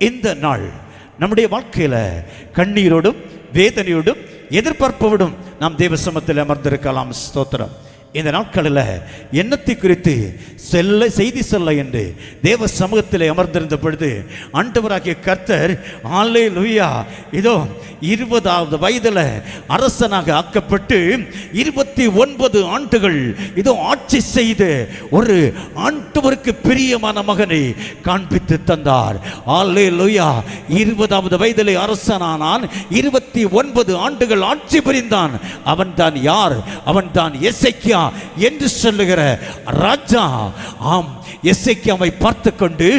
இந்த நாள் நம்முடைய வாழ்க்கையில கண்ணீரோடும் வேதனையோடும் எதிர்பார்ப்போடும் நாம் தேவ சமூகத்தில் அமர்ந்திருக்கலாம். ஸ்தோத்திரம். இந்த நாட்களில் எண்ணத்தை குறித்து செய்தி சொல்ல என்று தேவ சமூகத்தில் அமர்ந்திருந்த பொழுது ஆண்டவராகிய கர்த்தர் அல்லேலூயா இதோ 20வது வயதில் அரசனாக ஆக்கப்பட்டு 29 ஆண்டுகள் இதோ ஆட்சி செய்து ஒரு ஆண்டவருக்கு பிரியமான மகனை காண்பித்து தந்தார். அல்லேலூயா. 20வது வயதிலே அரசனானான். 29 ஆண்டுகள் ஆட்சி புரிந்தான். அவன் தான் யார்? அவன் தான் எசேக்கியா என்று சொல்லுகிற ராஜா. ஆம், எசேக்கியாவை பார்த்து கொண்டு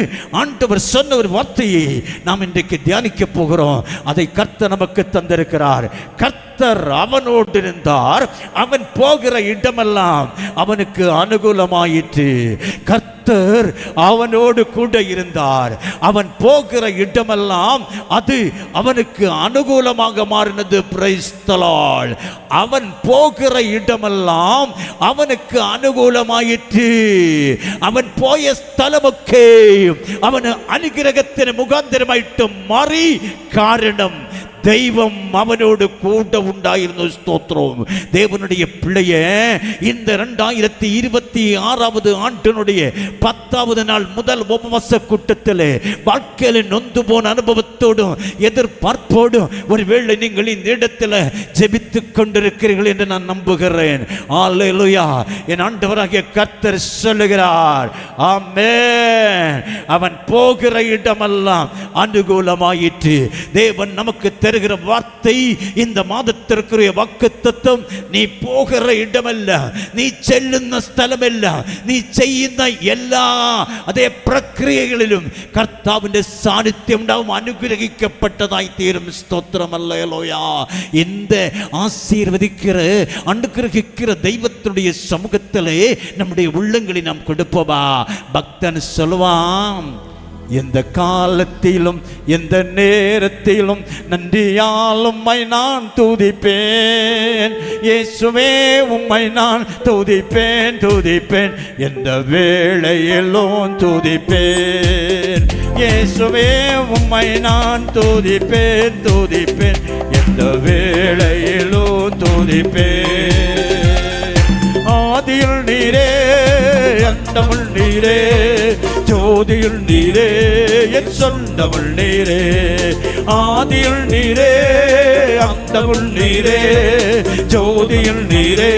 ஆண்டவர் சொன்ன ஒரு வார்த்தையை நாம் இன்றைக்கு தியானிக்க போகிறோம். அதை கர்த்தர் நமக்கு தந்திருக்கிறார். கர்த்தர் அவனோடு இருந்தார். அவன் போகிற இடமெல்லாம் அவனுக்கு அனுகூலமாயிற்று. கர்த்தர் அவனோடு கூட இருந்தார். அவன் போகிற இடமெல்லாம் அது அவனுக்கு அனுகூலமாக மாறினது. Price the Lord. அவன் போகிற இடமெல்லாம் அவனுக்கு அனுகூலமாயிற்று. அவன் போய ஸ்தலமுக்கே அவன் அனுகிரகத்தின் முகாந்திரமாயிட்டு மாறி. காரணம், தெய்வம் அவனோடு கூட உண்டாயிருந்த. ஸ்தோத்திரம். தேவனுடைய பிள்ளைய இந்த 2026வது ஆண்டினுடைய 10வது நாள் முதல் உபவாச கூட்டத்தில் வாழ்க்கையில் நொந்து போன அனுபவத்தோடும் எதிர்பார்ப்போடும் ஒருவேளை நீங்கள் இந்த இடத்துல ஜெபித்துக் கொண்டிருக்கிறீர்கள் என்று நான் நம்புகிறேன். அல்லேலூயா. என் ஆண்டவராகிய கர்த்தர் சொல்லுகிறார், ஆமென், அவன் போகிற இடமெல்லாம் அனுகூலமாயிற்று. தேவன் நமக்கு தருகிற வார்த்தை இந்த மாதத்திற்குரிய வாக்குத்தத்தம். நீ போகிற இடமல்ல, நீ செல்லுന്ന സ്ഥലമല്ല, നീ ചെയ്യുന്ന എല്ലാ അതേ പ്രക്രിയകളിലും കർത്താവിന്റെ സാന്നിധ്യം ഉണ്ടാവും. അനുഗ്രഹിക്കപ്പെട്ടതായി തീരും. സ്തോത്രം. அல்லேலூயா. இந்த ஆசீர்வதிக்கிற அனுகிரகிக்கிற தெய்வத்துடைய சமூகத்திலே நம்முடைய உள்ளங்களை நாம் கொடுப்போமா? பக்தன் சொல்லுவான், எந்த காலத்திலும் எந்த நேரத்திலும் நன்றியால் உம்மை நான் துதிப்பேன். இயேசுவே உம்மை நான் துதிப்பேன் துதிப்பேன், எந்த வேளையிலும் துதிப்பேன். இயேசுவே உம்மை நான் துதிப்பேன் துதிப்பேன், எந்த வேளையிலும் துதிப்பேன். ஆதியில் நீரே, அந்தமுள் நீரே, ஜோதியில் நீரே, என் சொந்தமுள் நீரே. ஆதியில் நீரே, அந்தமுள் நீரே, ஜோதியில் நீரே,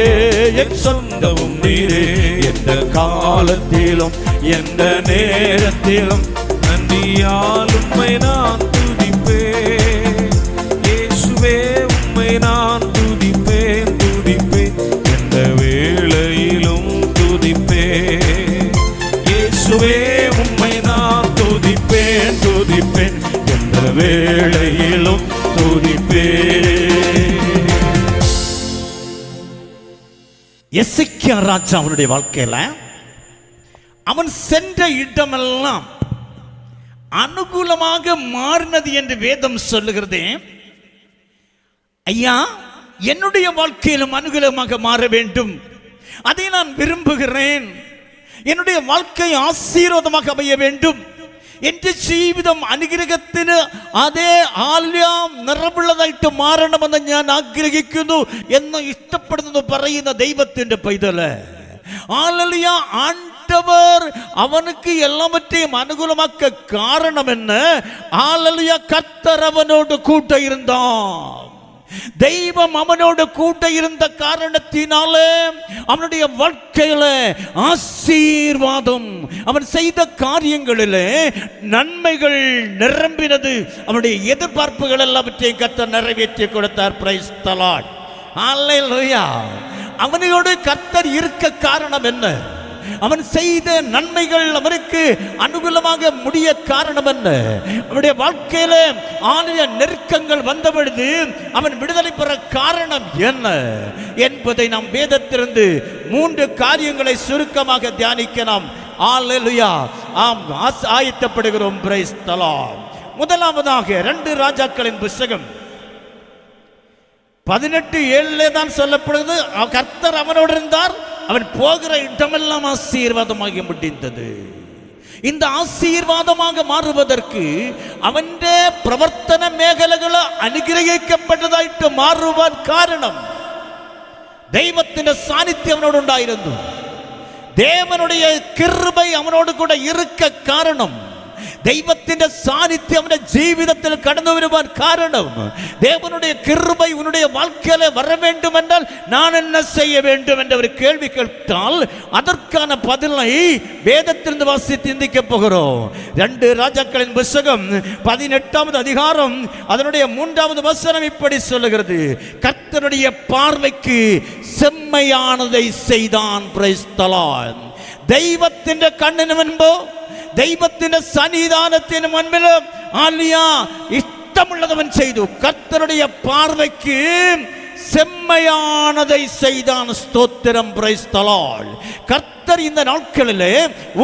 என் சொந்தமும் நீரே. எந்த காலத்திலும் எந்த நேரத்திலும் நன்றியால் உம்மை நான் துதிப்பேன். இயேசுவே உம்மை நான் துதிப்பேன் துதிப்பேன், எந்த வேளையிலும் துதிப்பேன். இயேசுவே உம்மை நான் துதிப்பேன் துதிப்பேன், எந்த வேளையிலும் துதிப்பேன். எசேக்கியா ராஜா அவனுடைய வாழ்க்கையில அவன் சென்ற இடமெல்லாம் அனுகூலமாக மாறினது என்று வேதம் சொல்லுகிறது. ஐயா, என்னுடைய வாழ்க்கையிலும் அனுகூலமாக மாற வேண்டும், அதை நான் விரும்புகிறேன். என்னுடைய வாழ்க்கை ആശീർവാദமாக அமைய வேண்டும். എൻ്റെ ജീവിതം അനുഗ്രഹത്തിന് അതേ ആലയം നിറവുള്ളതായിട്ട് മാറണമെന്ന് ഞാൻ ആഗ്രഹിക്കുന്നു എന്ന് ഇഷ്ടപ്പെടുന്നു പറയുന്ന ദൈവത്തിന്റെ പൈതല്. ഹല്ലേലൂയ. ஆண்டவர் அவனுக்கு எல்லாவற்றையும் அனுகூலமாக்க காரணம் என்ன? ஹல்லேலூயா. கர்த்தர் அவனோடு கூட இருந்தார். தெய்வம் அவனோடு கூட இருந்த காரணத்தினாலே அவனுடைய வாழ்க்கையில ஆசீர்வாதம், அவன் செய்த காரியங்களிலே நன்மைகள் நிரம்பினது. அவனுடைய எதிர்பார்ப்புகள் எல்லாவற்றையும் கர்த்தர் நிறைவேற்றி கொடுத்தார். Praise the lord. ஹல்லேலூயா. அவனோடு கர்த்தர் இருக்க காரணம் என்ன? அவன் செய்த நன்மைகள் அவனுக்கு அனுகூலமாக முடிய காரணம் என்ன? அவனுடைய வாழ்க்கையில ஆலய நெருக்கங்கள் வந்த பொழுது அவன் விடுதலை பெற காரணம் என்ன என்பதை நாம் வேதத்திலிருந்து 3 காரியங்களை சுருக்கமாக தியானிக்கலாம். அல்லேலூயா. ஆம், ஆயத்தப்படுகிறோம். Price the Lord. முதலாவதாக 2 ராஜாக்களின் புத்தகம் 18:7 தான் சொல்லப்படுது. கர்த்தர் அவனோடு இருந்தார். அவன் போகிற இடமெல்லாம் ஆசீர்வாதமாகி முடிந்தது. இந்த ആശീർവാദமாக മാറുവதற்கு അവന്റെ പ്രവർത്തന മേഖലകൾ അനുഗ്രഹിക്കപ്പെട്ടതായിട്ട് മാറുവാൻ കാരണം ദൈവത്തിന്റെ സാന്നിധ്യം അവനോടുണ്ടായിരുന്നു. தேவனுடைய கிருபை அவனோடு கூட இருக்க காரணம், தெய்வத்தின் சாநித்தியம் அவனுடைய ஜீவிதத்தில் கடந்து வருவான் காரணம். தேவனுடைய கிருபை உன்னுடைய வாழ்க்கையில வர வேண்டும் என்றால் நான் என்ன செய்ய வேண்டும் என்ற ஒரு கேள்வி கேட்டால் அதற்கான பதிலை வேதத்திலிருந்து வாசித்து சிந்திக்க போகிறோம். 2 ராஜாக்களின் புத்தகம் 18வது அதிகாரம் அதனுடைய 3வது வசனம் இப்படி சொல்லுகிறது, கர்த்தருடைய பார்வைக்கு செம்மையானதை செய்தான். Price the Lord. ദൈവത്തിന്റെ കണ്ണിന് മുൻപ് ദൈവത്തിന്റെ സന്നിധാനത്തിന് മുൻപിൽ ആലിയാ ഇഷ്ടമുള്ളതവൻ ചെയ്തു. കർത്തരുடைய பார்வைக்கு செம்மையானதை செய்தான். ஸ்தோத்திரம். Price the Lord. கர்த்தர் இந்த நாட்களிலே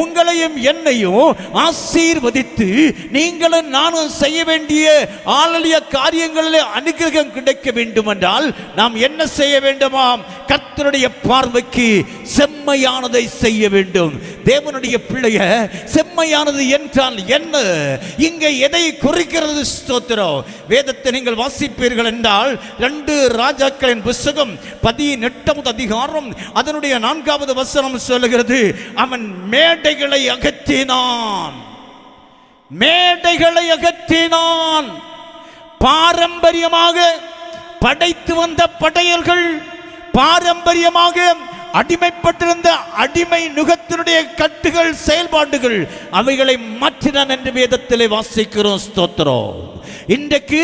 உங்களையும் என்னையும் ஆசீர்வதித்து நீங்களும் நானும் செய்ய வேண்டிய ஆலலிய காரியங்களிலே அனுகிரகம் கிடைக்க வேண்டும் என்றால் நாம் என்ன செய்ய வேண்டுமாம்? கர்த்தருடைய பார்வைக்கு செம்மையானதை செய்ய வேண்டும். தேவனுடைய பிள்ளைய செம்மையானது என்றால் என்ன? இங்கே எதை குறிக்கிறது? ஸ்தோத்திரம். வேதத்தை நீங்கள் வாசிப்பீர்கள் என்றால் 2 ராஜாக்களின் புத்தகம் 18வது அதிகாரம் அதனுடைய 4வது வசனம் சொல்லுகிறது, அவன் மேடைகளை அகற்றினான். மேடைகளை அகற்றினான். பாரம்பரியமாக படைத்து வந்த படையல்கள், பாரம்பரியமாக அடிமைப்பட்டிருந்த அடிமை நுகத்தினுடைய கட்டுகள், செயல்பாடுகள், அவைகளை மாற்றினான் என்று வேதத்திலே வாசிக்கிறோம். ஸ்தோத்திரம். இன்றைக்கு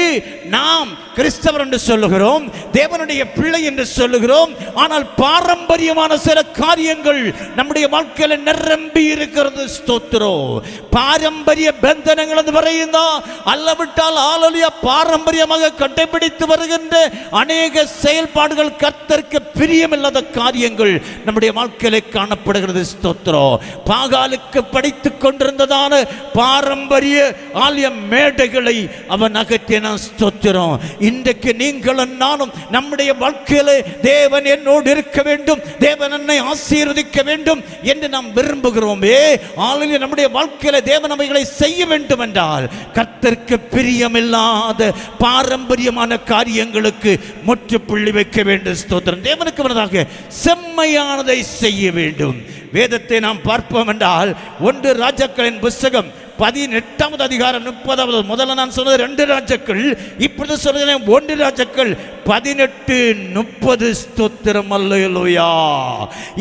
நாம் கிறிஸ்தவர் என்று சொல்லுகிறோம், தேவனுடைய பிள்ளை என்று சொல்லுகிறோம். ஆனால் பாரம்பரியமான சில காரியங்கள் நம்முடைய வாழ்க்கையில நிரம்பி இருக்கிறது. ஸ்தோத்திரம். பாரம்பரிய பந்தனங்கள் என்று வரையுந்தா அல்லவிட்டால் ஆலலியா பாரம்பரியமாக கடைபிடித்து வருகின்ற அநேக செயல்பாடுகள், கர்த்தருக்கு பிரியமில்லாத காரியங்கள் நம்முடைய வாழ்க்கையிலே காணப்படுகிறது. ஸ்தோத்திரம். பாகாலுக்கு படித்துக் கொண்டிருந்ததான பாரம்பரிய ஆலய மேடைகளை அவன் அகற்றினான். ஸ்தோத்திரம். இன்றைக்கு நீங்களும் நானும் நம்முடைய வாழ்க்கையிலே தேவன் என்னோடு இருக்க வேண்டும், தேவன் என்னை ஆசீர்வதிக்க வேண்டும் என்று நாம் விரும்புகிறோமே. ஆலய நம்முடைய வாழ்க்கையில தேவன் அவைகளை செய்ய வேண்டும் என்றால் கர்த்தருக்கு பிரியமில்லாத பாரம்பரியமான காரியங்களுக்கு முற்றுப்புள்ளி வைக்க வேண்டும். ஸ்தோத்திரம். தேவனுக்கு முன்னதாக செம்மையானதை செய்ய வேண்டும். வேதத்தை நாம் பார்ப்போம் என்றால் 1 ராஜாக்களின் புத்தகம் 18வது அதிகாரம் 30வது. முதல்ல நான் சொன்னது 2 ராஜாக்கள், இப்பொழுது சொல்கிறேன் 1 ராஜாக்கள் 18:30. ஸ்தோத்திரம். அல்லேலூயா.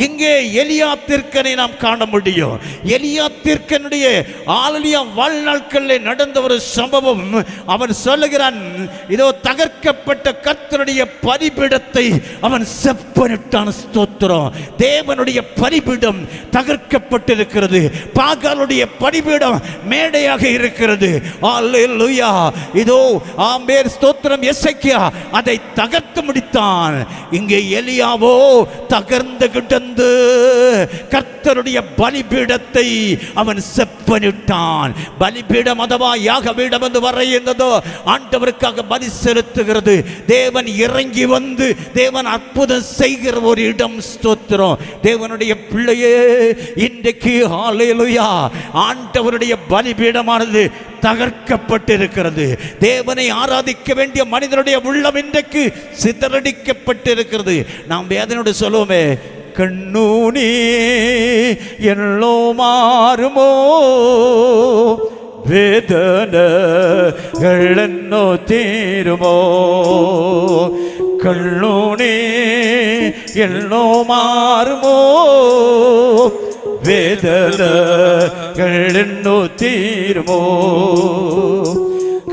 இங்கே எலியா தீர்க்கனை நாம் காண முடியும். எலியா தீர்க்கனுடைய ஆலலியா வாழ்நாட்களில் நடந்த ஒரு சம்பவம். அவன் சொல்லுகிறான், இதோ தகர்க்கப்பட்ட கர்த்தருடைய பலிபீடத்தை அவன் செப்பனிட்டான். ஸ்தோத்திரம். தேவனுடைய பலிபீடம் தகர்க்கப்பட்டிருக்கிறது. பாகாலுடைய பலிபீடம் மேடையாக இருக்கிறது. அல்லேலூயா. இதோ ஆமென். ஸ்தோத்திரம். எசேக்கியா அதை தகர்த்து முடித்தான். இங்கே எலியாவோ தகர்ந்து கிடந்து கர்த்தருடைய பலிபீடத்தை அவன் செப்பனிட்டான். பலிபீடம் அதுவா யாகபீடம் என்று வரையுந்ததோ ஆண்டவருக்காக பலி செலுத்துகிறது. தேவன் இறங்கி வந்து தேவன் அற்புதம் செய்கிற ஒரு இடம். ஸ்தோத்திரம். தேவனுடைய பிள்ளையே, இன்றைக்கு ஹல்லேலூயா ஆண்டவருடைய பலிபீடமானது தகர்க்கப்பட்டிருக்கிறது. தேவனை ஆராதிக்க வேண்டிய மனிதனுடைய உள்ளம் இன்றைக்கு சிதறடிக்கப்பட்டிருக்கிறது. நாம் வேதனோடு சொல்லுவோமே, கண்ணூனி எல்லோ மாறுமோ, வேதனைகளென்னோ தீருமோ, கண்ணூனி எல்லோ மாறுமோ, വേദനകളെന്നോ തീരുമോ,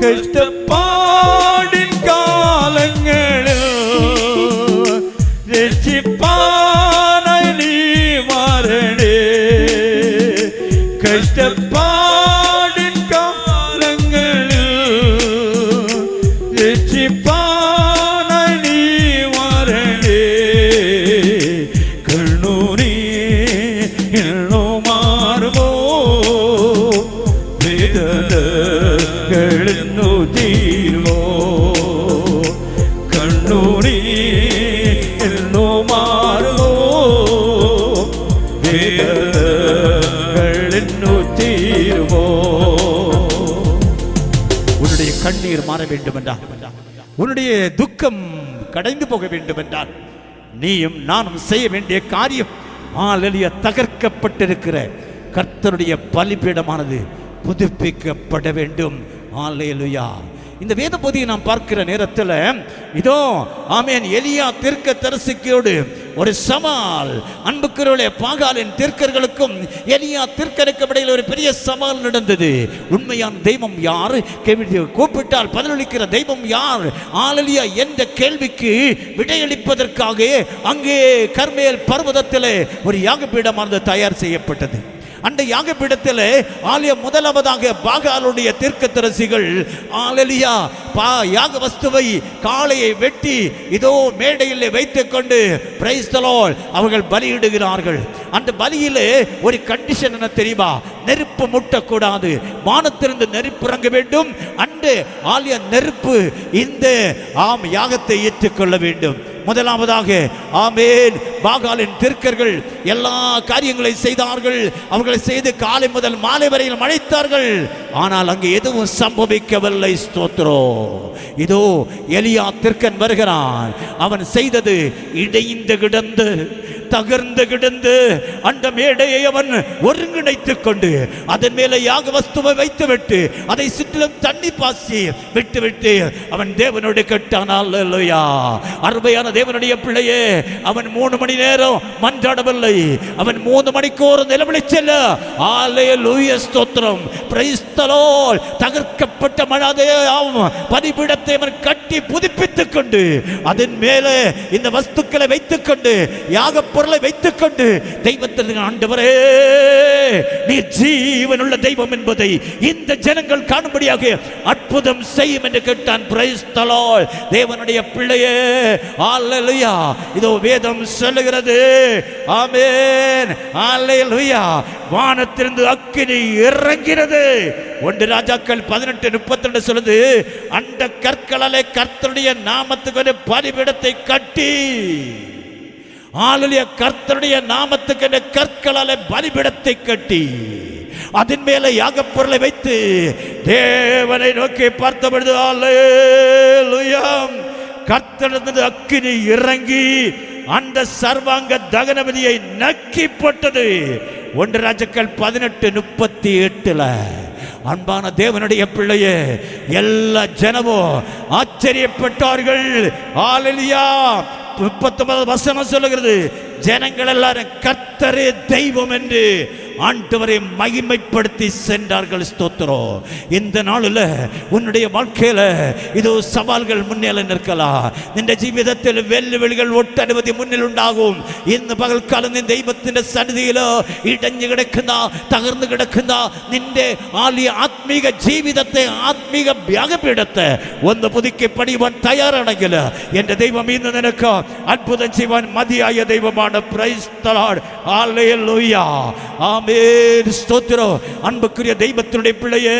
കഷ്ടപ്പാടിൻ കാലങ്ങളിൽ രക്ഷിപ്പാനായി നീ മാറണേ, കഷ്ടപ്പാടിൻ കാലങ്ങളിൽ രക്ഷിപ്പാനായി നീ മാറണേ, കണ്ണൂരി എല്ലോ മാറുമോ, വേദനകളെന്നോ തീരുമോ, കണ്ണൂരി എല്ലോ മാറുമോ, വേദനകളെന്നോ തീരുമോ. கண்ணீர் மாற வேண்டும் என்றால், உன்னுடைய துக்கம் கடைந்து போக வேண்டும் என்றால், நீயும் நானும் செய்ய வேண்டிய காரியம், ஹல்லேலூயா, தகர்க்கப்பட்டிருக்கிற கர்த்தருடைய பலிபீடமானது புதுப்பிக்கப்பட வேண்டும். ஹல்லேலூயா. இந்த வேத பகுதியை நாம் பார்க்கிற நேரத்தில் இதோ ஆமென், எலியா தீர்க்கதரிசியோடு ஒரு சவால். அன்புக்குரியவர்களே, பாகாலின் தீர்க்கர்களுக்கும் எலியா தீர்க்கருக்கு இடையில் ஒரு பெரிய சவால் நடந்தது. உண்மையான தெய்வம் யார், கூப்பிட்டால் பதிலளிக்கிற தெய்வம் யார், ஹல்லேலூயா என்ற கேள்விக்கு விடையளிப்பதற்காக அங்கே கர்மேல் பர்வதத்தில் ஒரு யாகபீடமானது தயார் செய்யப்பட்டது. அந்த யாகபீடத்தில் முதலாவதாக பாகாலுடைய தீர்க்கதரிசிகள் ஹல்லேலூயா யாக வஸ்துவை காளையை வெட்டி இதோ மேடையில் வைத்துக் கொண்டு பிரைஸ் தி லார்ட் அவர்கள் பலியிடுகிறார்கள். அந்த பலியிலே ஒரு கண்டிஷன் என்ன தெரியுமா? நெருப்பு முட்டக்கூடாது, வானத்திலிருந்து நெருப்பு இறங்க வேண்டும். அந்த ஆலய நெருப்பு இந்த யாகத்தை ஏற்றுக்கொள்ள வேண்டும். முதலாவதாக ஆமென், பாகாலின் தீர்க்கர்கள் எல்லா காரியங்களை செய்தார்கள். அவர்களை செய்து காலை முதல் மாலை வரையில் மழைத்தார்கள். ஆனால் அங்கே எதுவும் சம்பவிக்கவில்லை. ஸ்தோத்திரம். இதோ எலியா தீர்க்கன் வருகிறான். அவன் செய்தது இடைந்து கிடந்து தகர்ந்து கிடந்து அந்த மேடையை அவன் ஒருங்கிணைத்துக் கொண்டு அதன் மேலே யாக வஸ்துவை வைத்துவிட்டு அதை சுற்றிலும் தண்ணி பாசி விட்டு அவன் தேவனோடு கேட்டான். அல்லேலூயா. அருமையான தேவனுடைய பிள்ளையே, அவன் 3 மணி நேரம் மன்றாடவில்லை. அவன் 3 மணிக்கு ஒரு நிலவழி செல்ல. அல்லேலூயா, ஸ்தோத்திரம், பிரைஸ் தி லார்ட். தகர்க்கப்பட்ட பலிபீடத்தை அவன் கட்டி புதுப்பித்துக் கொண்டு அதன் மேலே இந்த வஸ்துக்களை வைத்துக் கொண்டு யாக பொருளை வைத்துக் கொண்டு தெய்வத்திற்கு, ஆண்டவரே நீர் ஜீவனுள்ள தெய்வம் என்பதை இந்த ஜனங்கள் காணும்படியாக அற்புதம் செய்யும் என்று கேட்டான். Price the Lord. தேவனுடைய பிள்ளையே, ஹல்லேலூயா, இதோ வேதம் சொல்லுகிறது. ஆமென், ஹல்லேலூயா. வானத்திலிருந்து அக்கினி இறங்கினது. 1 ராஜாக்கள் 18:32 சொல்லுது, அந்த கற்களாலே கர்த்தருடைய நாமத்துக்கு ஒரு பலிபீடத்தை கட்டி, ஹல்லேலூயா, கர்த்தருடைய நாமத்துக்கு கற்களாலே பலிபீடத்தை கட்டி அதன் மேலே யாக பொருளை வைத்து தேவனை நோக்கி பார்த்த பொழுது ஹல்லேலூயா, கர்த்தரிடமிருந்து அக்கினி இறங்கி அந்த சர்வாங்க தகன பலியை நக்கி போட்டது. 1 ராஜாக்கள் 18:38. அன்பான தேவனுடைய பிள்ளையே, எல்லா ஜனமும் ஆச்சரியப்பட்டார்கள். ஹல்லேலூயா. 39 வசனம் சொல்லுகிறது, ஜனங்கள் எல்லாரும் கர்த்தரே தெய்வம் என்று ஆண்டவரை மகிமைப்படுத்தி சென்றார்கள். ஸ்தோத்திரம். இந்த நாளில் உன்னுடைய வாழ்க்கையில இதோ சவால்கள் முன்னேல நிற்கலாம். നിന്റെ ജീവിതത്തിൽ വെല്ലുവിളികൾ ഒട്ടനവധി മുന്നിലുണ്ടാകും. ഇന്ന് പകൽക്കാലം നീ ദൈവത്തിന്റെ സന്നിധിയിൽ ഇടഞ്ഞു കിടക്കുന്ന, തകർന്നു കിടക്കുന്ന നിന്റെ ആത്മീക ജീവിതത്തെ, ആത്മീക യാഗപീഠത്തെ ഒന്ന് പുതുക്കി പണിയുവാൻ തയ്യാറാണെങ്കിൽ എൻ്റെ ദൈവം ഇന്ന് നിനക്ക് അത്ഭുതം ചെയ്യുവാൻ മതിയായ ദൈവമാണ്. Praise the lord. Hallelujah. Amen. ஸ்தோத்திரம். அன்புக்குரிய தெய்வத்தினுடைய பிள்ளையே,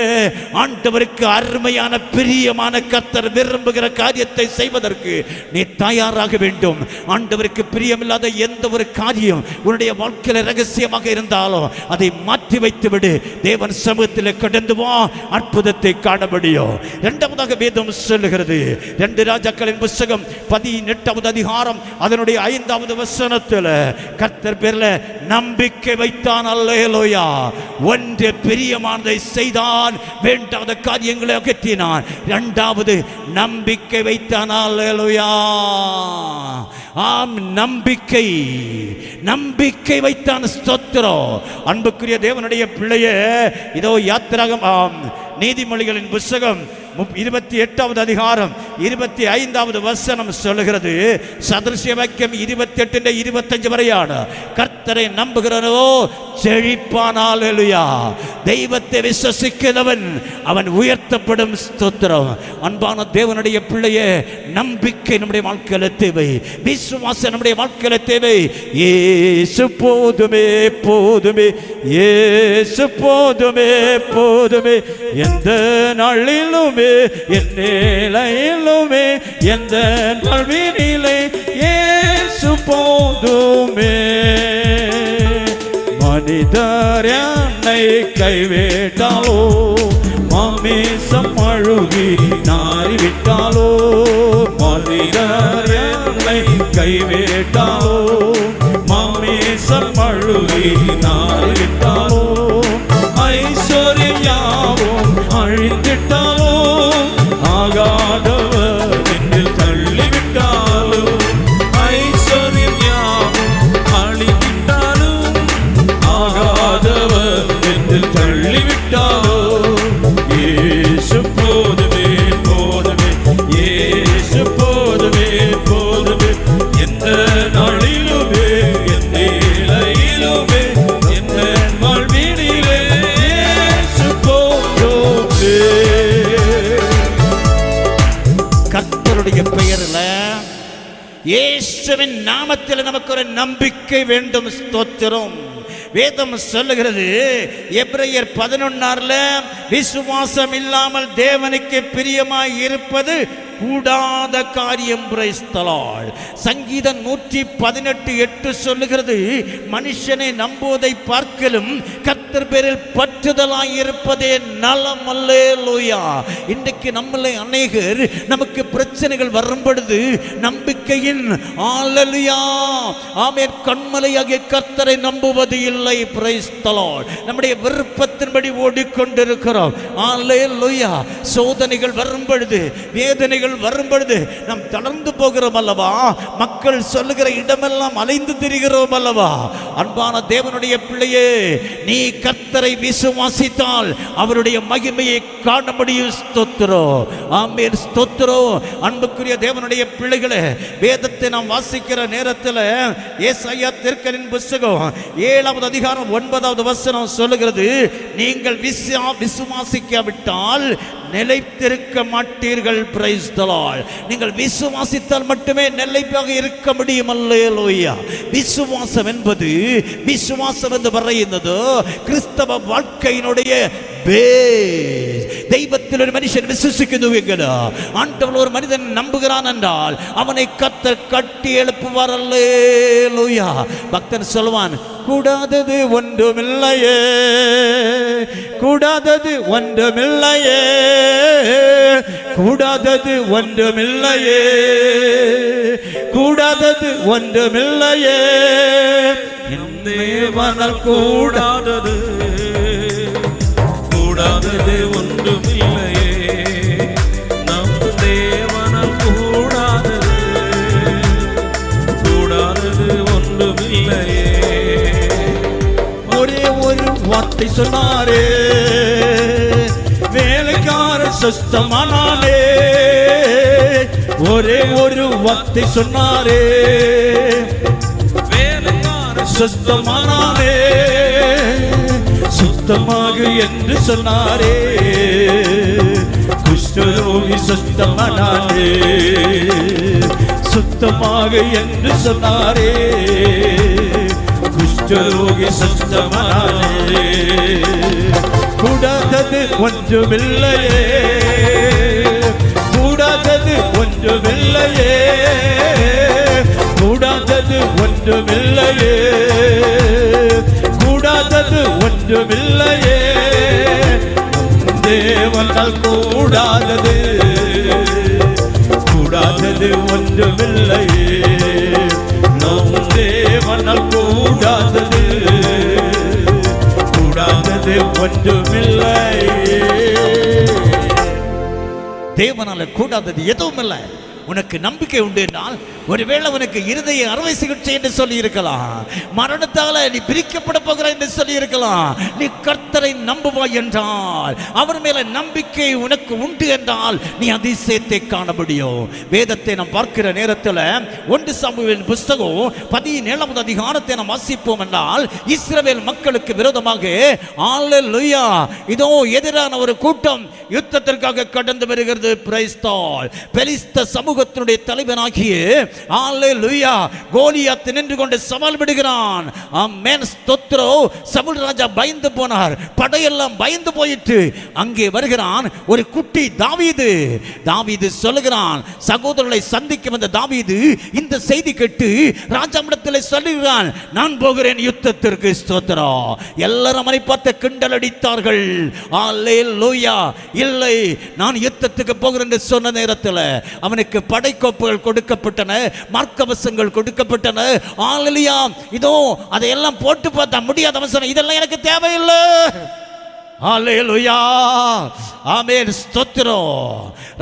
ஆண்டவருக்கு அருமையான பிரியமான கர்த்தர் விரும்புகிற காரியத்தை செய்வதற்கு நீ தயாராக வேண்டும். ஆண்டவருக்கு பிரியமில்லாத எந்த ஒரு காரியம் உன்னுடைய வாழ்க்கையில் ரகசியமாக இருந்தாலும் அதை மாற்றி வைத்து விடு. தேவன் சமூகத்தில் கடந்து வா, அற்புதத்தை காண முடியும். இரண்டாவதாக வேதம் சொல்லுகிறது, 2 ராஜாக்களின் புத்தகம் 18வது அதிகாரம் அதனுடைய 5வது வசனத்தில் கர்த்தர் பேர்ல நம்பிக்கை வைத்தான். அல்லேலூயா. ஒன்று பிரியமானதை செய்தான், வேண்டாத காரியங்களை அகற்றினான். 2வது நம்பிக்கை வைத்தான். அல்லேலூயா. ஆம், நம்பிக்கை வைத்தான். ஸ்தோத்திரம். அன்புக்குரிய தேவனுடைய பிள்ளையே, இதோ யாத்திராகமம் நீதிமொழிகளின் புத்தகம் 28வது அதிகாரம் 25வது வசனம் சொல்லுகிறது, சதுர்சிய வாக்கியம் 28-25 வரையான கர்த்தரை நம்புகிறவனோ செழிப்பான். அல்லேலூயா. தெய்வத்தை விசுவாசிக்கிறவன் அவன் உயர்த்தப்படும். ஸ்தோத்திரம். அன்பான தேவனுடைய பிள்ளையே, நம்பிக்கை நம்முடைய வாழ்க்கையில தேவை, விசுவாசம் நம்முடைய வாழ்க்கையில தேவை. இயேசு போதுமே போதுமே, இயேசு போதுமே போதுமே, எந்த நாளிலுமே என் நிலையிலுமே எந்த வாழ்வினிலே இயேசு போதுமே. மனிதர் என்னை கைவிட்டாலோ மாமேசம் அழுகி நாறிவிட்டாலோ, மனிதர் என்னை கைவிட்டாலோ, மாமேசம் அழுகி நாறிவிட்டாலோ, ஐஸ்வர்யம் யாவும் அழிந்திட்டாலோ, ஆகாதவர் என்று தள்ளிவிட்டாலோ, ஐஸ்வர்யம் யாவும் அழிந்திட்டாலும் ஆகாதவர் என்று தள்ளிவிட்டாலோ, இயேசு போதுமே போதுமே, இயேசு போதுமே போதுமே, எந்த நாளிலுமே என் நிலையிலுமே எந்த வாழ்வினிலே இயேசு போதுமே. கர்த்தருடைய பெயரில் இயேசுவின் நாமத்தில் நமக்கு ஒரு நம்பிக்கை வேண்டும். ஸ்தோத்திரம். வேதம் சொல்லுகிறது எபிரேயர் 11:6 விசுவாசம் இல்லாமல் தேவனுக்கு பிரியமாய் இருப்பது கூடாத காரியம். Price the Lord. சங்கீதம் 118:8 சொல்லுகிறது மனுஷனை நம்புவதை பார்க்கலும் கர்த்தர் பேரில் பற்றுதலாய் இருப்பதே நலம். அல்லேலூயா. இன்றைக்கு நம்மளை அநேகர் நமக்கு பிரச்சனைகள் வரும் பொழுது நம்பிக்கையின் அல்லேலூயா ஆமென் கண்மலையாகிய கர்த்தரை நம்புவது இல்லை. Price the Lord. நம்முடைய விருப்பத்தின்படி ஓடிக்கொண்டிருக்கிறோம். அல்லேலூயா. சோதனைகள் வரும் பொழுது, வேதனைகள் வரும் பொழுது நாம் தளர்ந்து போகிறோம் அல்லவா? மக்கள் சொல்லுகிற இடமெல்லாம் அலைந்து திரிகிறோம் அல்லவா? அன்பான தேவனுடைய பிள்ளையே, நீ கர்த்தரை விசுவாசித்தால் அவருடைய மகிமையை காண முடியும். ஸ்தோத்திரம். ஆமென். ஸ்தோத்திரம். அன்புக்குரிய தேவனுடைய பிள்ளைகளே, வேதத்தை நாம் வாசிக்கிற நேரத்தில் ஏசாயா தீர்க்கதரிசியின் புத்தகம் 7வது அதிகாரம் 9வது வசனம் சொல்லுகிறது, நீங்கள் விசுவாசிக்காவிட்டால் நிலைத்திருக்க மாட்டீர்கள். Price the Lord. நீங்கள் விசுவாசித்தால் மட்டுமே நிலைப்பாக இருக்க முடியும். அல்லேலூயா. விசுவாசம் என்பது, விசுவாசம் என்று പറയുന്നത് கிறிஸ்தவ வாழ்க்கையினுடைய தெய்வத்தில் ஒரு மனுஷன் விசுவாசிக்குது, ஆண்டவர் ஒரு மனிதன் நம்புகிறான் என்றால் அவனை கர்த்தர் கட்டி எழுப்புவார். அல்லேலூயா. பக்தன் சொல்வான், கூடாதது ஒன்றுமில்லையே, கூடாதது ஒன்றுமில்லையே, கூடாதது ஒன்றுமில்லையே, கூடாதது ஒன்றுமில்லையே, என் தேவனால் கூடாதது, கூடாதது ஒன்றுமில்லையே, நம் தேவனால் கூடாதது, கூடாதது ஒன்றுமில்லையே. ஒரே ஒரு வார்த்தை சொன்னாரே, வேலைக்காரன் சுத்தமானாலே, ஒரே ஒரு வார்த்தை சொன்னாரே, வேலைக்காரன் சுத்தமானாலே, சுத்தமாக என்று சொன்னாரே, குஷ்டரோகி சுத்தமானாலே, சுத்தமாக என்று சொன்னாரே, குஷ்டரோகி சுத்தமானாலே. கூடாதது ஒன்றுமில்லையே, கூடாதது ஒன்றுமில்லையே, கூடாதது ஒன்றுமில்லையே, கூடாதது ஒன்றுமில்லையே, தேவனால் கூடாதது, கூடாதது ஒன்றுமில்லையே, நம் தேவனால் கூடாதது, கூடாதது ஒன்றுமில்லையே. தேவனால கூடாதது எதுவும் இல்லை. உனக்கு நம்பிக்கை உண்டு என்றால் ஒருவேளை உனக்கு இருதய அறுவை சிகிச்சை என்று சொல்லி இருக்கலாம், மரணத்தால நீ பிரிக்கப்பட போகிறாய் என்று சொல்லி இருக்கலாம். நீ கர்த்தரை நம்புவாய் என்றால், அவர் மேல நம்பிக்கை உனக்கு உண்டு என்றால் நீ அதிசயத்தை காண முடியும். வேதத்தை நாம் பார்க்கிற நேரத்தில் 1 சாமுவேல் புத்தகம் 17வது அதிகாரத்தை நாம் வாசிப்போம் என்றால், இஸ்ரவேல் மக்களுக்கு விரோதமாக அல்லேலூயா இதோ எதிரான ஒரு கூட்டம் யுத்தத்திற்காக கடந்து வருகிறது. Price the Lord. பெலிஸ்த சமூகத்தினுடைய தலைவனாகிய அல்லேலூயா கோலியாத் நின்று கொண்டு சவால் விடுகிறான். ஆமென். ஸ்தோத்திரம். சவுல் ராஜா பயந்து போனார், படையெல்லாம் பயந்து போயிட்டு அங்கே வருகிறான் ஒரு குட்டி தாவீது. தாவீது சொல்லுகிறான், சகோதரர்களை சந்திக்க வந்த தாவீது இந்த இந்த செய்தி கேட்டு ராஜாவிடத்தில் சொல்லுகிறான், நான் போகிறேன் யுத்தத்திற்கு. ஸ்தோத்திரம். எல்லாரும் அவனை பார்த்து கிண்டல் அடித்தார்கள். அல்லேலூயா. இல்லை, நான் யுத்தத்துக்கு போகிறேன் என்று சொன்ன நேரத்தில் அவனுக்கு படைக்கோப்புகள் கொடுக்கப்பட்டன, மார்க்கவசங்கள் கொடுக்கப்பட்டன. அல்லேலூயா. இதோ அதையெல்லாம் போட்டு பார்த்தா முடியாத அவசரம், இதெல்லாம் எனக்கு தேவையில்லை. ஹல்லேலூயா. ஆமென். ஸ்தோத்திரம்.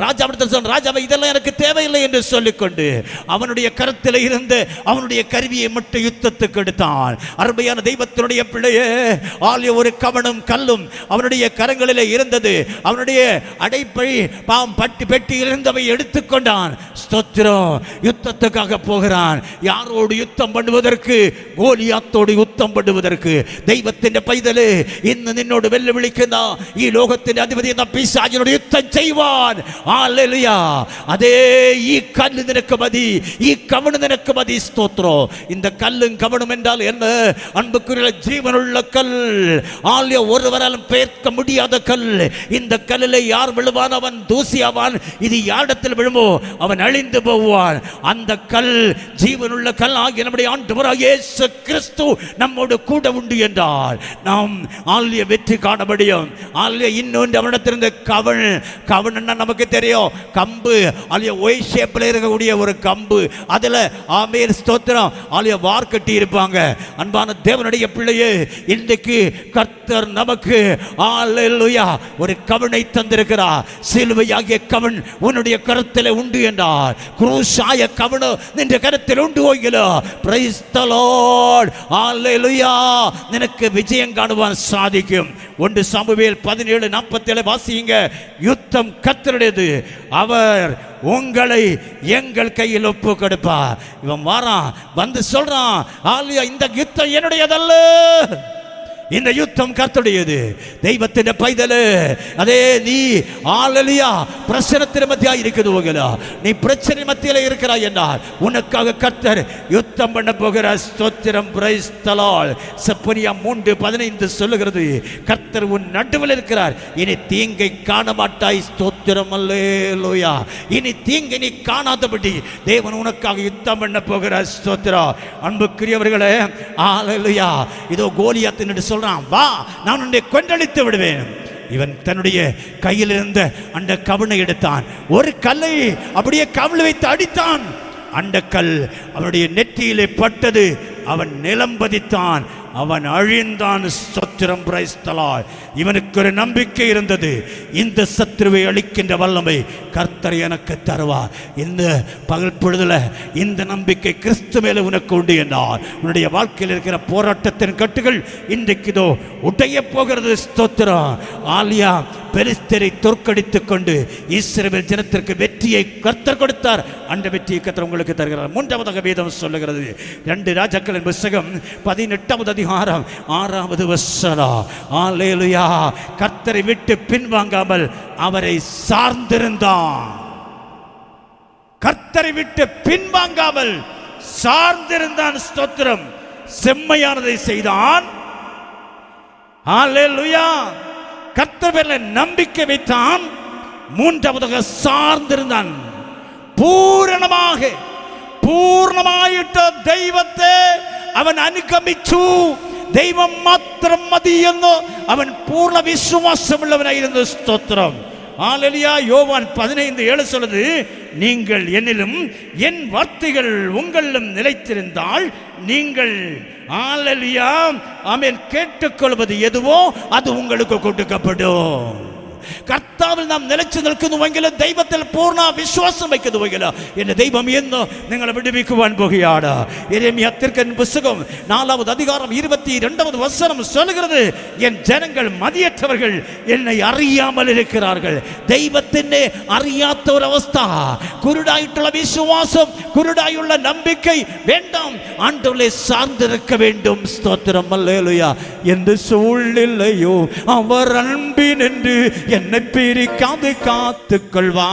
ராஜாவிடத்தில் சொன்ன, ராஜாவை இதெல்லாம் எனக்கு தேவையில்லை என்று சொல்லிக்கொண்டு அவனுடைய கரத்தில் இருந்த அவனுடைய கருவியை மட்டும் யுத்தத்துக்கு எடுத்தான். அருமையான தெய்வத்தினுடைய பிள்ளையே, ஆலய ஒரு கவனும் கல்லும் அவனுடைய கரங்களிலே இருந்தது. அவனுடைய அடைப்பை பாம் பட்டி பெட்டியில் இருந்தவை எடுத்துக்கொண்டான். ஸ்தோத்திரம். யுத்தத்துக்காக போகிறான். யாரோடு யுத்தம் பண்ணுவதற்கு? கோலியாத்தோடு யுத்தம் பண்ணுவதற்கு. தெய்வத்தின் பைதலே, இന്ന് നിന്നോട് വെല്ലുവിളിക്കുന്ന ഈ ലോകത്തിന്റെ അധിപതി എന്ന പിശാചിനോട് യുദ്ധം ചെയ്യുവാൻ. ഹല്ലേലൂയ. അതേ, ഈ കല്ല് നിനക്ക് മതി, ഈ കവണ് നിനക്ക് മതി. സ്തോത്രം. இந்த கல்லும் கவனும் என்றால் என்ன? அன்புக்குரிய ஜீவனுள்ள கல். ஆலய ஒருவராலும் பெயர்க்க முடியாத கல். இந்த கல்லில் யார் விழுவான் அவன் தூசியாவான். இது யாரிடத்தில் விழுமோ அவன் அழிந்து போவான். அந்த கல் ஜீவனுள்ள கல் ஆகிய நம்முடைய ஆண்டவராகிய இயேசு கிறிஸ்து நம்மோடு கூட உண்டு என்றால் நாம் ஆலய வெற்றி காண முடியும். ஆலய இன்னொன்று அவனிடத்திலிருந்து கவன். கவன் நமக்கு தெரியும், கம்பு. ஆலய ஒய் ஷேப்ல இருக்கக்கூடிய ஒரு கம்பு. அதுல ஆமென் ஸ்தோத்திரம் ஆலய வார் கட்டி இருப்பாங்க. அன்பான தேவனுடைய பிள்ளையே, இன்றைக்கு கர்த்தர் நமக்கு ஹல்லேலூயா ஒரு கவனை தந்திருக்கிறார். சிலுவையாகிய கவன் உன்னுடைய கரத்தில் உண்டு என்றார். குரூசாய கவன் நின்ற கரத்தில் உண்டு போகிறா. Price the lord. ஹல்லேலூயா. நினக்கு விஜயம் காணுவான், சாதிக்கும். 1 சாமுவேல் 17:47 வாசியுங்க. யுத்தம் கர்த்தருடையது, அவர் உங்களை எங்கள் கையில் ஒப்பு கொடுப்பார். இவன் வாரான், வந்து சொல்றான், ஆலியா இந்த யுத்தம் என்னுடையதல்ல, இந்த யுத்தம் கர்த்தருடையது. தெய்வத்தின் பைதலே, அதே நீ ஹல்லேலூயா பிரச்சனத்தின் மத்தியா இருக்குது, நீ பிரச்சனை மத்தியில இருக்கிறாய் என்றால் உனக்காக கர்த்தர் யுத்தம் பண்ண போகிறார். ஸ்தோத்திரம். Price the Lord. செப்பனியா 3:15 சொல்லுகிறது, கர்த்தர் உன் நடுவில் இருக்கிறார், இனி தீங்கை காண மாட்டாய். ஸ்தோத்திரம். அல்லேலூயா. இனி தீங்கை நீ காணாதபடி தேவன் உனக்காக யுத்தம் பண்ண போகிறார். ஸ்தோத்திரம். அன்புக்குரியவர்களே, ஹல்லேலூயா. இதோ கோலியாத் என்று சொல்றான், வா நான் உன்னை கொன்றழித்து விடுவேன். இவன் தன்னுடைய கையில் இருந்த அந்த கவனை எடுத்தான், ஒரு கல்லை அப்படியே கவிழ் வைத்து அடித்தான். அந்த கல் அவனுடைய நெற்றியிலே பட்டது, அவன் நிலம்பதித்தான், அவன் அழிந்தான். ஸ்தோத்திரம். Price the Lord. இவனுக்கு ஒரு நம்பிக்கை இருந்தது, இந்த சத்துருவை அழிக்கின்ற வல்லமை கர்த்தர் எனக்கு தருவார். இந்த பகல் பொழுதுல இந்த நம்பிக்கை கிறிஸ்து மேல உனக்கு உண்டு என்றார். உன்னுடைய வாழ்க்கையில் இருக்கிற போராட்டத்தின் கட்டுகள் இன்றைக்கு இதோ உடைய போகிறது. ஸ்தோத்திரம். ஆலியா பெலிஸ்தரை தோற்கடித்துக் கொண்டு இஸ்ரவேல் ஜனத்திற்கு வெற்றியை கர்த்தர் கொடுத்தார். அந்த வெற்றியை கர்த்தர் உங்களுக்கு தருகிறார். 3வது வேதம் சொல்லுகிறது, 2 ராஜாக்களின் புத்தகம் 18வது அதிகாரம் 6வது வசனம். ஹல்லேலூயா. கர்த்தரை விட்டு பின்வாங்காமல் அவரை சார்ந்திருந்தான். கர்த்தரை விட்டு பின்வாங்காமல் சார்ந்திருந்தான். ஸ்தோத்திரம். செம்மையானதை செய்தான். ஹல்லேலூயா. கர்த்தர் மேல நம்பிக்கை வைத்தான். 3வது சார்ந்திருந்தான். പൂർണ്ണമായിട്ട് ദൈവത്തെ അവൻ അനുഗമിച്ചു. ദൈവം മാത്രം മതിയെന്ന് അവൻ പൂർണ്ണ വിശ്വാസമുള്ളവനായിരുന്നു. സ്തോത്രം. ஹல்லேலூயா. யோவான் 15:7 சொல்லுது, நீங்கள் என்னிலும் என் வார்த்தைகள் உங்களிலும் நிலைத்திருந்தால் நீங்கள் ஹல்லேலூயா ஆமென் கேட்டுக்கொள்வது எதுவோ அது உங்களுக்கு கொடுக்கப்படும். കർത്താവിൽ നാം നിലച്ചു നിൽക്കുന്നുവെങ്കിൽ ദൈവത്തിൽ പൂർണ്ണ വിശ്വാസം വയ്ക്കുന്നുവെങ്കിൽ എൻ്റെ ദൈവം എന്ന് നിങ്ങളെ വിടുവിക്കുവാൻ പോകുകയാണ്. യെരേമിയ தீர்க்கதரிசியின் புத்தகம் 4வது அதிகாரம் 22வது வசனம் சொல்கிறது, என் ஜனங்கள் மதியற்றவர்கள் என்னை அறியாமல் இருக்கிறார்கள். ദൈവത്തിനെ അറിയാത്ത ഒരു അവസ്ഥ, കുരുടായിട്ടുള്ള വിശ്വാസം, കുരുടായുള്ള നம்பிக்கை வேண்டாம். ஆண்டவரை சார்ந்திருக்க வேண்டும். ஸ்தோத்திரம். அல்லேலூயா. எந்த சூழ்நிலையோ அவர் அன்பின் என்று என்னை பிரிக்காது காத்துக்கொள்வா.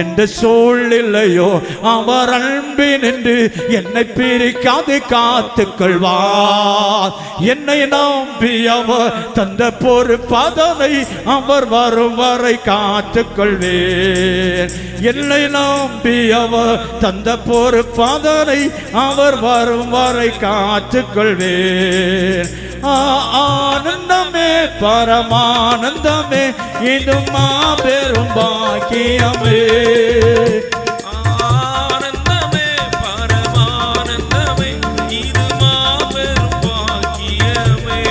என்ற சூழ்நிலையோ அவர் அன்பினின்று என்னை பிரிக்காது காத்துக்கொள்வா. என்னை நம்பி அவர் தந்த பொறுப்பதனை அவர் வரும் வரை காத்துக்கொள்வேன். என்னை நம்பி அவர் தந்த பொறுப்பதனை அவர் வரும் வரை காத்துக்கொள்வேன். ஆனந்தமே பரமானந்தமே இது மாபெரும் பாக்கியமே. ஆனந்தமே பரமானந்தமே இது மாபெரும் பாக்கியமே.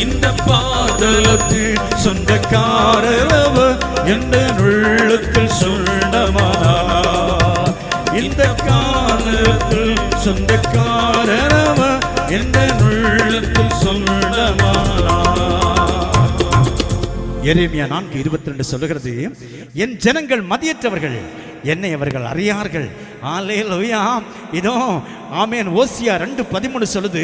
இந்த பாதலத்தில் சொந்தக்காரவர் என்ற உள்ளத்தில் சொந்தமானார். இந்த காலத்தில் சொந்தக்காரவர் என்ற உள்ளத்தில் சொந்தமானார். எரேமியா 4:22 சொல்லுகிறது, என் ஜனங்கள் மதியற்றவர்கள், என்னை அவர்கள் அறியார்கள். அல்லேலூயா. இதோ ஆமென். ஓசியா 2:13 சொல்லுது,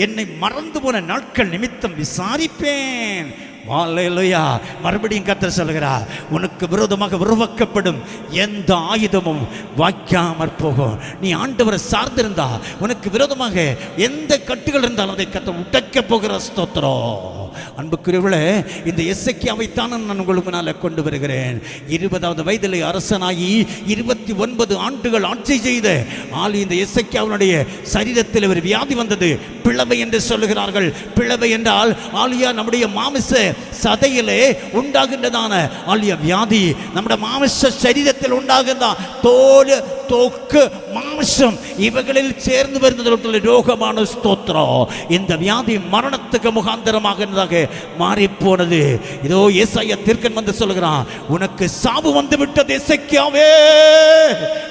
என்னை மறந்து போன நாட்கள் நிமித்தம் விசாரிப்பேன். அல்லேலூயா. மறுபடியும் கர்த்தர் சொல்கிறார், உனக்கு விரோதமாக உருவாக்கப்படும் எந்த ஆயுதமும் வாய்க்காமற் போகும். நீ ஆண்டவரை சார்ந்திருந்தா உனக்கு விரோதமாக எந்த கட்டுகள் இருந்தாலும் அதை கர்த்தர் உடைக்க போகிற. ஸ்தோத்திரம். அன்புக்குரியவர்களே, இந்த எசேக்கியாவைத்தான் நான் உங்களுக்கு முன்னால கொண்டு வருகிறேன். 20வது வயதிலே அரசனாகி 29 ஆண்டுகள் ஆட்சி செய்த இந்த எசேக்கியாவுடைய சரீரத்தில் ஒரு வியாதி வந்தது. பிளவை என்று சொல்லுகிறார்கள். பிளவை என்றால் ஆலியா நம்முடைய மாமிச சதையிலே உண்டாகின்றதான ஆலியா வியாதி நம்முடைய மாமிச சரீரத்தில் உண்டாகின்ற தோல், தொக்கு, மாமிசம் இவைகளில் சேர்ந்து வருகின்ற ரோகமான. ஸ்தோத்திரம். இந்த வியாதி மரணத்துக்கு முகாந்தரமாக மாறி போனது. இதோ ஏசாயா தீர்க்கன் வந்து சொல்கிறான், உனக்கு சாவு வந்து விட்டது எசேக்கியாவே,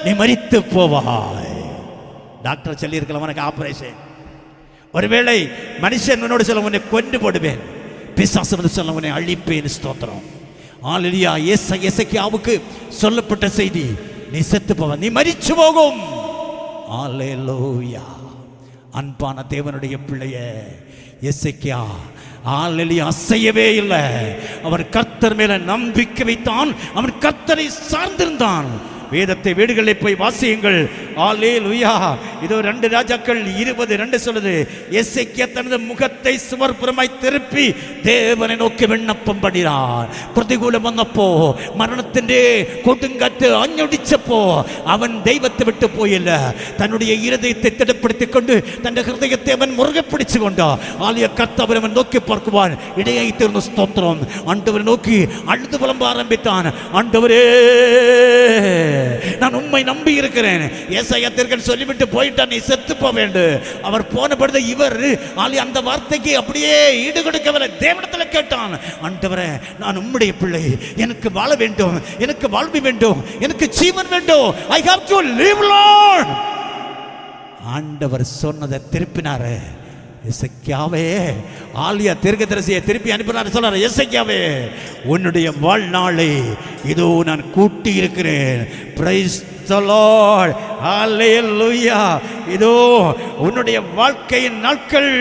நீ மரித்து போவாய். டாக்டர் சொல்லி இருக்கலாம் உனக்கு ஆபரேஷன். ஒருவேளை மனுஷன் உன்னோடு சொல்ல உன்னை கொண்டு போடுவேன், பிசாசு வந்து சொல்ல உன்னை அழிப்பேன். ஸ்தோத்திரம். அல்லேலூயா. எசேக்கியாவுக்கு சொல்லப்பட்ட செய்தி, நீ செத்து போவ, நீ மரிச்சு போகும். அல்லேலூயா. அன்பான தேவனுடைய பிள்ளையே, எசேக்கியா அல்லேலூயா அசையவே இல்லை. அவன் கர்த்தர் மேல நம்பிக்கை வைத்தான். அவன் கர்த்தரை சார்ந்திருந்தான். வேதத்தை வீடுகளில் போய் வாசியுங்கள். அல்லேலூயா. இதோ 2 ராஜாக்கள் 20:2 சொல்லுது, எசேக்கியா தனது முகத்தை சுவர்புறமாய் திருப்பி தேவனை நோக்கி விண்ணப்பம் பண்ணினார். பிரதிகூலம் வந்தப்போ, மரணத்திൻ്റെ கொடுங்காற்று அஞ்சொடிச்சப்போ அவன் தெய்வத்தை விட்டு போயில்ல. தன்னுடைய இருதயத்தை திடப்படுத்திக் கொண்டு தன்னுடைய ஹிருதயத்தை அவன் முருகை பிடிச்சு கொண்டான். ஆலிய கர்த்தர் அவன் நோக்கி பார்க்குவான். இடையை தீர்ந்த ஸ்தோத்திரம். ஆண்டவரை நோக்கி அழுது புலம்ப ஆரம்பித்தான். ஆண்டவரே, நான் உம்மை நம்பி இருக்கிறேன். ஏசாயா தீர்க்கன் சொல்லிவிட்டு போயிட்டான், நீ செத்து போக வேண்டும். அவர் போன பொழுது இவர் அந்த வார்த்தைக்கு அப்படியே ஈடு கொடுக்கவில்லை. தேவனிடத்தில் கேட்டான், ஆண்டவரே, நான் உம்முடைய பிள்ளை, எனக்கு வாழ வேண்டும், எனக்கு வாழ்வு வேண்டும், எனக்கு ஜீவன் வேண்டும். I have to live, Lord. ஆண்டவர் சொன்னதை திருப்பினாரு. எசேக்கியாவே, ஆலியா தீர்க்கதரிசியை திருப்பி அனுப்பினார். சொல்றாரு, எசேக்கியாவே, உன்னுடைய வாழ்நாளை இதோ நான் கூட்டி இருக்கிறேன். Praise the lord. ஹல்லேலூயா. இதோ உன்னுடைய வாழ்க்கையின் நாட்கள்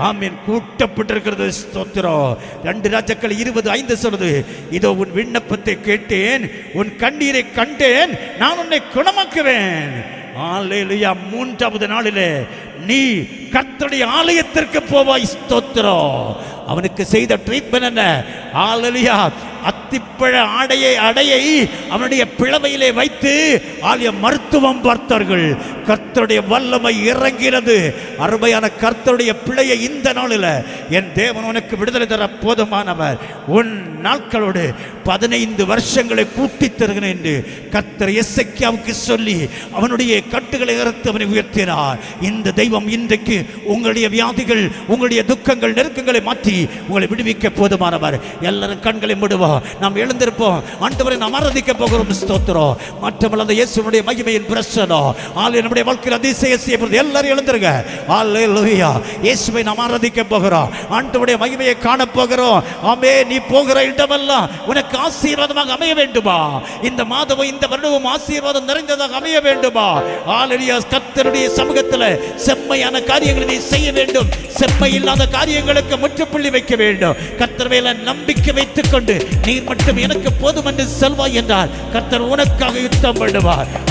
ஆமென் கூட்டப்பட்டிருக்கிறது. ஸ்தோத்திரம். 2 ராஜாக்கள் 20:5 சொல்லுது, இதோ உன் விண்ணப்பத்தை கேட்டேன், உன் கண்ணீரை கண்டேன், நான் உன்னை குணமாக்குவேன். அல்லேலூயா. 3வது நாளிலே நீ கர்த்தருடைய ஆலயத்திற்கு போவாய். ஸ்தோத்திரம். அவனுக்கு செய்த ட்ரீட்மென்ட் என்ன? அல்லேலூயா. அத்திப்பழ அடையை அவனுடைய பிளவையிலே வைத்து ஆலய மருத்துவம் பார்த்தார்கள். கர்த்தருடைய வல்லமை இறங்கினது. அருமையான கர்த்தருடைய பிள்ளையை, இந்த நாளில் என் தேவன் உனக்கு விடுதலை தர போதுமானவர். உன் நாட்களோடு 15 வருஷங்களை கூட்டி தருகிறேன் என்று கர்த்தர் எசேக்கியாவுக்கு சொல்லி அவனுடைய கட்டுகளை இறத்து அவனை உயர்த்தினார். இந்த தெய்வம் இன்றைக்கு உங்களுடைய வியாதிகள், உங்களுடைய துக்கங்கள், நெருக்கங்களை மாற்றி உங்களை விடுவிக்க போதுமானவர். எல்லாரும் கண்களை மூடுவோம். நாம் எழுந்திருப்போம். ஆண்டவரை நாம் ஆராதிக்க போகிறோம். ஸ்தோத்திரம். மற்றவர்கள் அந்த இயேசுவினுடைய மகிமையின் பிரசனம் ஆலயம் நம்முடைய வாழ்க்கையில் அதிசயம் செய்யப்படுது. எல்லாரும் எழுந்துருங்க. அல்லேலூயா. இயேசுவை நாம் ஆராதிக்க போகிறோம். ஆண்டவருடைய மகிமையை காண போகிறோம். ஆமே. நீ போகிற இடமெல்லாம் உனக்கு ஆசீர்வாதமாக அமைய வேண்டுமா? இந்த மாதமும் இந்த வருடமும் ஆசீர்வாதம் நிறைந்ததாக அமைய வேண்டுமா? அல்லேலூயா. கர்த்தருடைய சமூகத்தில் செம்மையான காரியங்களை நீ செய்ய வேண்டும். செம்மை இல்லாத காரியங்களுக்கு முற்றுப்புள்ளி வைக்க வேண்டும். கர்த்தர் மேல நம்பிக்கை வைத்துக் கொண்டு நீர் மட்டும் எனக்கு போதும் என்று செல்வாய் என்றால் கர்த்தர் உனக்காக யுத்தம் பண்ணுவார்.